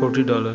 $40।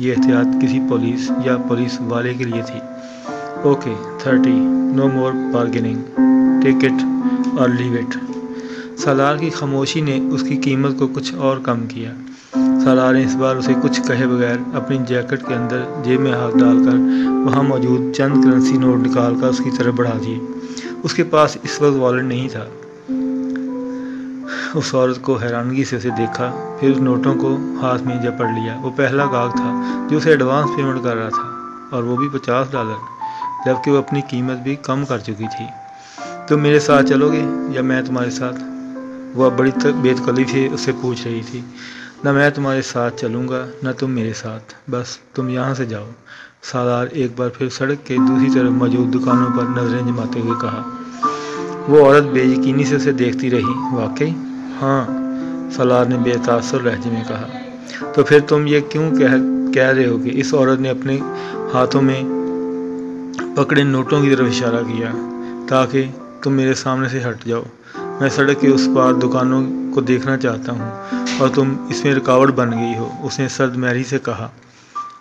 یہ احتیاط کسی پولیس یا پولیس والے کے لیے تھی۔ Okay 30 no more bargaining, take it or leave it. سالار کی خاموشی نے اس کی قیمت کو کچھ اور کم کیا۔ سالار نے اس بار اسے کچھ کہے بغیر اپنی جیکٹ کے اندر جیب میں ہاتھ ڈال کر وہاں موجود چند کرنسی نوٹ نکال کر اس کی طرف بڑھا دیے۔ اس کے پاس اس وقت والیٹ نہیں تھا۔ اس عورت کو حیرانگی سے اسے دیکھا، پھر اس نوٹوں کو ہاتھ میں جپڑ لیا۔ وہ پہلا گاہک تھا جو اسے ایڈوانس پیمنٹ کر رہا تھا، اور وہ بھی $50، جبکہ وہ اپنی قیمت بھی کم کر چکی تھی۔ تم میرے ساتھ چلو گے یا میں تمہارے ساتھ؟ وہ اب بڑی بے تکلفی سے اس سے پوچھ رہی تھی۔ نہ میں تمہارے ساتھ چلوں گا نہ تم میرے ساتھ، بس تم یہاں سے جاؤ۔ سالار ایک بار پھر سڑک کے دوسری طرف موجود دکانوں پر نظریں جماتے ہوئے کہا۔ وہ عورت بے یقینی سے اسے دیکھتی رہی۔ واقعی؟ ہاں، سالار نے بے تاثر لہجے میں کہا۔ تو پھر تم یہ کیوں کہہ رہے ہو کہ اس عورت نے اپنے ہاتھوں میں پکڑے نوٹوں کی طرف اشارہ کیا تاکہ تم میرے سامنے سے ہٹ جاؤ؟ میں سڑک کے اس پار دکانوں کو دیکھنا چاہتا ہوں اور تم اس میں رکاوٹ بن گئی ہو، اس نے سرد مہری سے کہا۔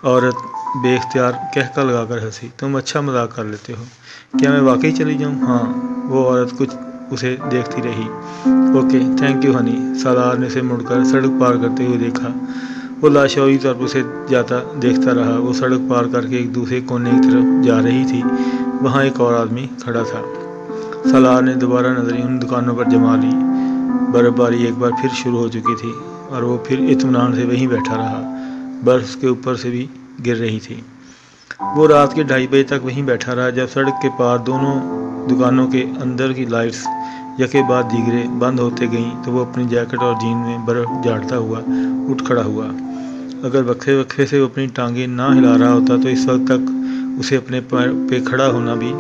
عورت بے اختیار کہکا لگا کر ہنسی۔ تم اچھا مذاق کر لیتے ہو، کیا میں واقعی چلی جاؤں؟ ہاں۔ وہ عورت کچھ اسے دیکھتی رہی۔ Okay thank you honey. Salar نے اسے مڑ کر سڑک پار کرتے ہوئے دیکھا۔ وہ لاشعوری طور پر اسے جاتا دیکھتا رہا۔ وہ سڑک پار کر کے ایک دوسرے کونے کی طرف جا رہی تھی۔ وہاں ایک اور آدمی کھڑا تھا۔ سالار نے دوبارہ نظریں ان دکانوں پر جما لی۔ برف باری ایک بار پھر شروع ہو چکی تھی اور وہ پھر اطمینان سے وہیں بیٹھا رہا۔ برف کے اوپر سے بھی گر رہی تھی۔ وہ رات کے 2:30 بجے تک وہیں بیٹھا رہا۔ جب سڑک کے پار دونوں دکانوں کے اندر کی لائٹس یکے بعد دیگرے بند ہوتے گئیں تو وہ اپنی جیکٹ اور جین میں برف جھاڑتا ہوا اٹھ کھڑا ہوا۔ اگر وقفے وقفے سے وہ اپنی ٹانگیں نہ ہلا رہا ہوتا تو اس وقت تک اسے اپنے پہ کھڑا ہونا بھی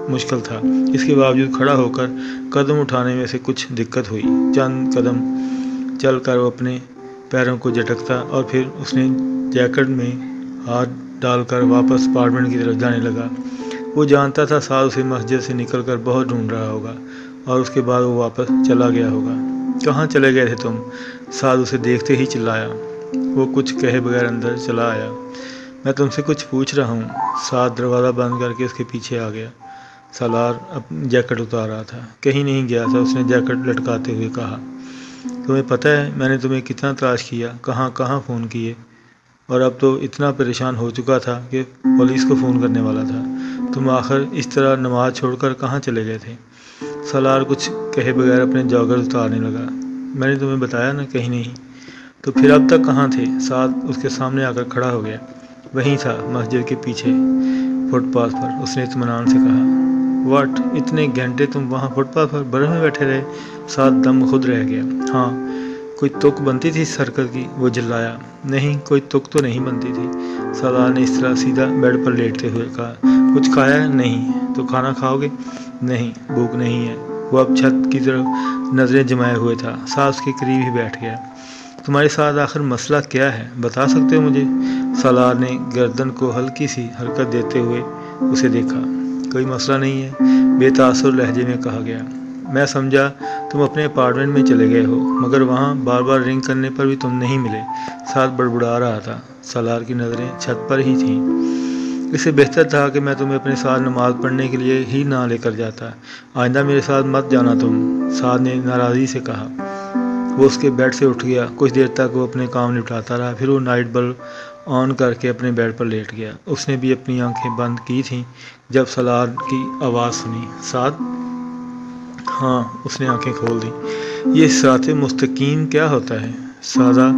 مشکل تھا۔ اس کے باوجود کھڑا ہو کر قدم اٹھانے میں سے کچھ دقت ہوئی۔ چند قدم چل کر وہ اپنے پیروں کو جھٹکتا اور پھر اس نے جیکٹ میں ہاتھ ڈال کر واپس اپارٹمنٹ کی طرف جانے لگا۔ وہ جانتا تھا سعد اسے مسجد سے نکل کر بہت ڈھونڈ رہا ہوگا اور اس کے بعد وہ واپس چلا گیا ہوگا۔ کہاں چلے گئے تھے تم؟ سعد اسے دیکھتے ہی چلایا۔ وہ کچھ کہے بغیر اندر چلا آیا۔ میں تم سے کچھ پوچھ رہا ہوں۔ سعد دروازہ بند کر کے اس کے پیچھے آ گیا۔ سالار اپنی جیکٹ اتار رہا تھا۔ کہیں نہیں گیا تھا، اس نے جیکٹ لٹکاتے ہوئے کہا۔ تمہیں پتہ ہے میں نے تمہیں کتنا تلاش کیا، کہاں کہاں فون کیے، اور اب تو اتنا پریشان ہو چکا تھا کہ پولیس کو فون کرنے والا تھا۔ تم آخر اس طرح نماز چھوڑ کر کہاں چلے گئے تھے؟ سالار کچھ کہے بغیر اپنے جاگر اتارنے لگا۔ میں نے تمہیں بتایا نا، کہیں نہیں۔ تو پھر اب تک کہاں تھے؟ سعد اس کے سامنے آ کر کھڑا ہو گیا۔ وہیں تھا، مسجد کے پیچھے فٹ پاتھ پر، اس نے اطمینان سے کہا۔ واٹ، اتنے گھنٹے تم وہاں فٹ پاتھ پر برف میں بیٹھے رہے؟ سعد دم خود رہ گیا۔ ہاں، کوئی تک بنتی تھی اس حرکت کی؟ وہ جلایا۔ نہیں، کوئی تک تو نہیں بنتی تھی۔ سالار نے اس طرح سیدھا بیڈ پر لیٹتے ہوئے کہا۔ کچھ کھایا ہے؟ نہیں۔ تو کھانا کھاؤ گے؟ نہیں، بھوک نہیں ہے۔ وہ اب چھت کی طرف نظریں جمائے ہوئے تھا۔ سعد اس کے قریب ہی بیٹھ گیا۔ تمہارے ساتھ آخر مسئلہ کیا ہے، بتا سکتے ہو مجھے؟ سالار نے گردن کو ہلکی سی حرکت دیتے ہوئے اسے دیکھا۔ کوئی مسئلہ نہیں ہے، بے تاثر لہجے میں کہا گیا۔ میں سمجھا تم اپنے اپارٹمنٹ میں چلے گئے ہو، مگر وہاں بار بار رنگ کرنے پر بھی تم نہیں ملے۔ سعد بڑبڑا رہا تھا۔ سالار کی نظریں چھت پر ہی تھیں۔ اس سے بہتر تھا کہ میں تمہیں اپنے ساتھ نماز پڑھنے کے لیے ہی نہ لے کر جاتا۔ آئندہ میرے ساتھ مت جانا تم، سعد نے ناراضی سے کہا۔ وہ اس کے بیڈ سے اٹھ گیا۔ کچھ دیر تک وہ اپنے کام نپٹاتا رہا، پھر وہ نائٹ بلب آن کر کے اپنے بیڈ پر لیٹ گیا۔ اس نے بھی اپنی آنکھیں بند کی تھیں جب سالار کی آواز سنی۔ سعد؟ ہاں، اس نے آنکھیں کھول دیں۔ یہ صراط مستقیم کیا ہوتا ہے؟ سادہ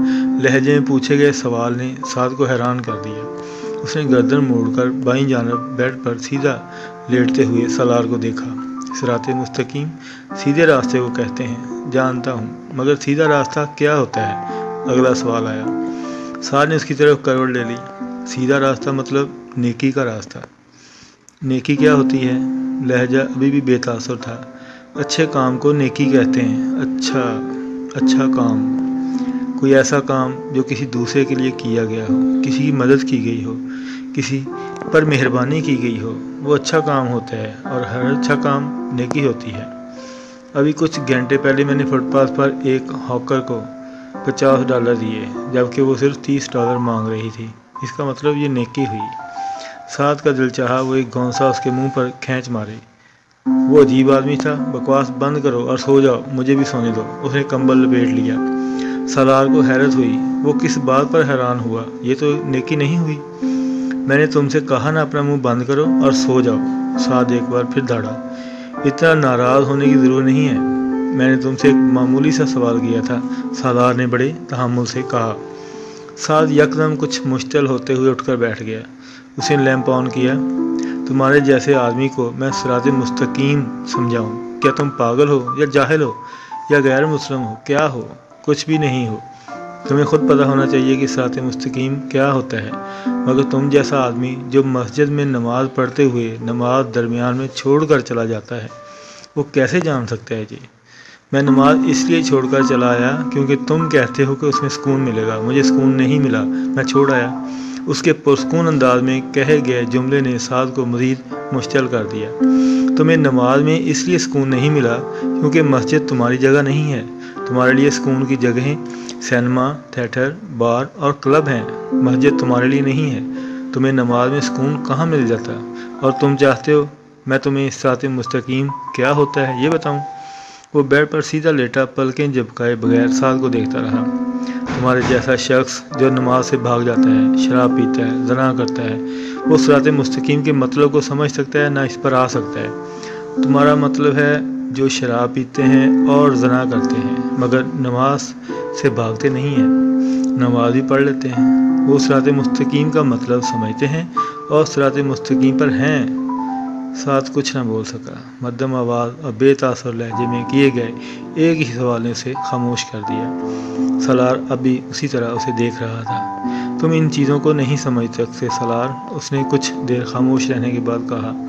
لہجے میں پوچھے گئے سوال نے سعد کو حیران کر دیا۔ اس نے گردن موڑ کر بائیں جانب بیڈ پر سیدھا لیٹتے ہوئے سالار کو دیکھا۔ صراط مستقیم سیدھے راستے کو کہتے ہیں، جانتا ہوں، مگر سیدھا راستہ کیا ہوتا ہے؟ اگلا سوال آیا۔ سعد نے اس کی طرف کروٹ لے لی۔ سیدھا راستہ مطلب نیکی کا راستہ۔ نیکی کیا ہوتی ہے؟ لہجہ ابھی بھی بے تاثر تھا۔ اچھے کام کو نیکی کہتے ہیں۔ اچھا کام، کوئی ایسا کام جو کسی دوسرے کے لیے کیا گیا ہو، کسی کی مدد کی گئی ہو، کسی پر مہربانی کی گئی ہو، وہ اچھا کام ہوتا ہے، اور ہر اچھا کام نیکی ہوتی ہے۔ ابھی کچھ گھنٹے پہلے میں نے فٹ پاتھ پر ایک ہاکر کو $50 دیے، جبکہ وہ صرف $30 مانگ رہی تھی۔ اس کا مطلب یہ نیکی ہوئی۔ سعد کا دل چاہا وہ ایک گھونسا اس کے منہ پر کھینچ مارے۔ وہ عجیب آدمی تھا۔ بکواس بند کرو اور سو جاؤ، مجھے بھی سونے دو۔ اس نے کمبل لپیٹ لیا۔ سالار کو حیرت ہوئی۔ وہ کس بات پر حیران ہوا؟ یہ تو نیکی نہیں ہوئی۔ میں نے تم سے کہا نا اپنا منہ بند کرو اور سو جاؤ۔ سعد ایک بار پھر دھاڑا۔ اتنا ناراض ہونے کی ضرورت نہیں ہے، میں نے تم سے ایک معمولی سا سوال کیا تھا، سالار نے بڑے تحمل سے کہا۔ سعد یکدم کچھ مشتعل ہوتے ہوئے اٹھ کر بیٹھ گیا۔ اس نے لیمپ آن کیا۔ تمہارے جیسے آدمی کو میں صراط مستقیم سمجھاؤں؟ کیا تم پاگل ہو یا جاہل ہو یا غیر مسلم ہو؟ کیا ہو؟ کچھ بھی نہیں ہو۔ تمہیں خود پتہ ہونا چاہیے کہ صراط مستقیم کیا ہوتا ہے، مگر تم جیسا آدمی جو مسجد میں نماز پڑھتے ہوئے نماز درمیان میں چھوڑ کر چلا جاتا ہے، وہ کیسے جان سکتا ہے جی؟ میں نماز اس لیے چھوڑ کر چلا آیا کیونکہ تم کہتے ہو کہ اس میں سکون ملے گا۔ مجھے سکون نہیں ملا، میں چھوڑ آیا۔ اس کے پرسکون انداز میں کہے گئے جملے نے سعد کو مزید مشتعل کر دیا۔ تمہیں نماز میں اس لیے سکون نہیں ملا کیونکہ مسجد تمہاری جگہ نہیں ہے۔ تمہارے لیے سکون کی جگہیں سینما، تھیٹر، بار اور کلب ہیں۔ مسجد تمہارے لیے نہیں ہے۔ تمہیں نماز میں سکون کہاں مل جاتا؟ اور تم چاہتے ہو میں تمہیں صراط مستقیم کیا ہوتا ہے یہ بتاؤں؟ وہ بیڈ پر سیدھا لیٹا پلکیں جھپکائے بغیر سعد کو دیکھتا رہا۔ تمہارے جیسا شخص جو نماز سے بھاگ جاتا ہے، شراب پیتا ہے، زنا کرتا ہے، وہ صراط مستقیم کے مطلب کو سمجھ سکتا ہے نہ اس پر آ سکتا ہے۔ تمہارا مطلب ہے جو شراب پیتے ہیں اور زنا کرتے ہیں مگر نماز سے بھاگتے نہیں ہیں، نماز بھی پڑھ لیتے ہیں، وہ صراط مستقیم کا مطلب سمجھتے ہیں اور صراط مستقیم پر ہیں۔ سعد کچھ نہ بول سکا۔ مدھم آواز اور بے تاثر لہجے میں کیے گئے ایک ہی سوال نے اسے خاموش کر دیا۔ سالار اب بھی اسی طرح اسے دیکھ رہا تھا۔ تم ان چیزوں کو نہیں سمجھ سکتے سالار، اس نے کچھ دیر خاموش رہنے کے بعد کہا۔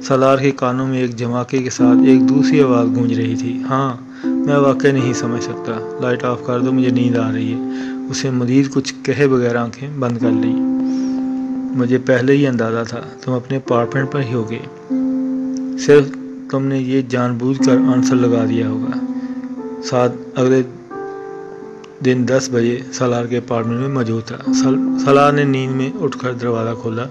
سالار کے کانوں میں ایک جھماکے کے ساتھ ایک دوسری آواز گونج رہی تھی، ہاں میں واقعی نہیں سمجھ سکتا۔ لائٹ آف کر دو، مجھے نیند آ رہی ہے۔ اسے مزید کچھ کہے بغیر آنکھیں بند کر لیں۔ مجھے پہلے ہی اندازہ تھا تم اپنے اپارٹمنٹ پر ہی ہوگے، صرف تم نے یہ جان بوجھ کر آنسر لگا دیا ہوگا۔ سعد اگلے دن 10 بجے سالار کے اپارٹمنٹ میں موجود تھا۔ سالار نے نیند میں اٹھ کر دروازہ کھولا۔